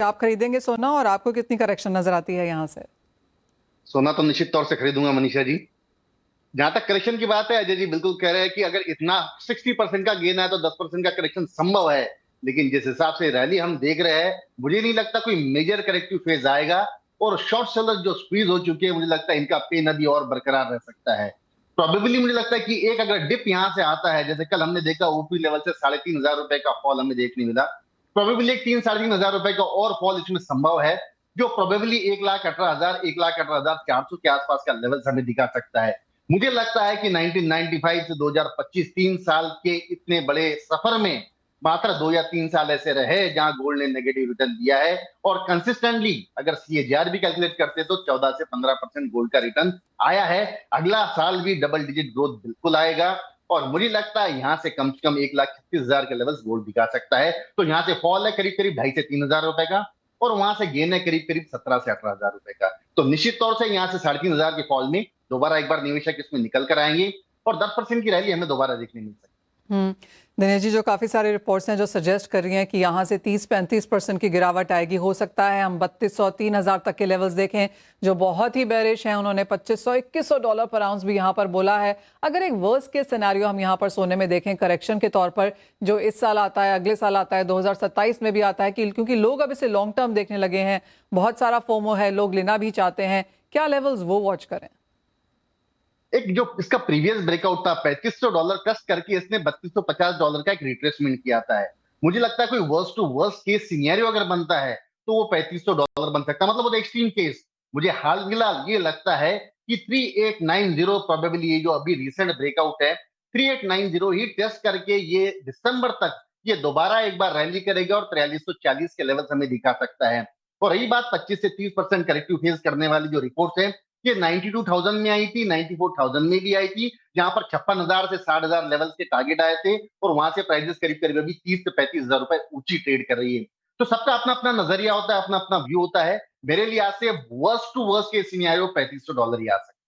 आप खरीदेंगे सोना और आपको कितनी करेक्शन नजर आती है यहाँ से? सोना तो निश्चित तौर से खरीदूंगा मनीषा जी। जहां तक करेक्शन की बात है, अजय जी बिल्कुल कह रहे हैं कि अगर इतना 60% का गेन है तो 10% का करेक्शन संभव है। लेकिन जिस हिसाब से रैली हम देख रहे हैं, मुझे नहीं लगता कोई मेजर करेक्टिव फेज आएगा। और शॉर्ट सेलर जो स्क्वीज हो चुके हैं, मुझे लगता है इनका पेन अभी और बरकरार रह सकता है। प्रोबेबली मुझे लगता है कि एक अगर डिप यहां से आता है, जैसे कल हमने देखा ओपी लेवल से 3,500 रुपए का फॉल हमें देखने मिला, प्रोबेबली एक 3-3,500 रुपए का और फॉल इसमें संभव है, जो प्रोबेबली 1,18,000 1,18,400 के आसपास का लेवल हमें दिखा सकता है। मुझे लगता है कि 1995 से 2025 3 साल के इतने बड़े सफर में मात्र 2 या 3 साल ऐसे रहे जहां गोल्ड ने नेगेटिव रिटर्न दिया है। और कंसिस्टेंटली अगर सीएजीआर भी कैलकुलेट करते तो 14 से 15% गोल्ड का रिटर्न आया है। अगला साल भी डबल डिजिट ग्रोथ बिल्कुल आएगा। और मुझे लगता है यहां से कम 1,36,000 के लेवल्स गोल्ड दिखा सकता है। तो यहां से फॉल है करीब करीब 2,500 से 3,000 रुपए का, और वहां से गेन है करीब करीब 17 से 18,000 रुपए का। तो निश्चित तौर से यहां से 3,500 के फॉल में दोबारा एक बार निवेशक इसमें निकल कर आएंगे और 10% की रैली हमें दोबारा देखने मिल सकती है। दिनेश जी, जो काफ़ी सारी रिपोर्ट्स हैं जो सजेस्ट कर रही हैं कि यहाँ से 30-35% की गिरावट आएगी। हो सकता है हम 3,200-3,000 तक के लेवल्स देखें, जो बहुत ही बेरिश हैं। उन्होंने $2,500-$2,100 पर आउंस भी यहाँ पर बोला है। अगर एक वर्स्ट केस सिनेरियो हम यहाँ पर सोने में देखें करेक्शन के तौर पर, जो इस साल आता है, अगले साल आता है, 2027 में भी आता है, कि क्योंकि लोग अब इसे लॉन्ग टर्म देखने लगे हैं, बहुत सारा फोमो है, लोग लेना भी चाहते हैं, क्या लेवल्स वो वॉच करें? एक जो इसका प्रीवियस ब्रेकआउट था $3,500 टेस्ट करके इसने $3,250 का एक रिट्रेसमेंट किया था। मुझे लगता है कोई worst to worst case scenario अगर बनता है तो वो $3,500 बन सकता है, मतलब वो एक्सट्रीम केस। मुझे हाल फिलहाल ये लगता है कि 3890 प्रोबेबली ये जो अभी रिसेंट ब्रेकआउट है, 3890 ही टेस्ट करके ये दिसंबर तक ये दोबारा एक बार रैली करेगा और 4340 के लेवल हमें दिखा सकता है। और रही बात 25 से 30% करेक्टिव फेज करने वाली जो रिपोर्ट है, ये 92,000 में आई थी, 94,000 में भी आई थी, जहां पर 56,000 से 60,000 लेवल के टारगेट आए थे। और वहां से प्राइसेस करीब करीब अभी 30 से 35,000 रुपए ऊंची ट्रेड कर रही है। तो सबका अपना अपना नजरिया होता है, अपना अपना व्यू होता है। मेरे लिए आज से वर्स्ट टू वर्स्ट के सिनेरियो $3,500 ही आ सकता है।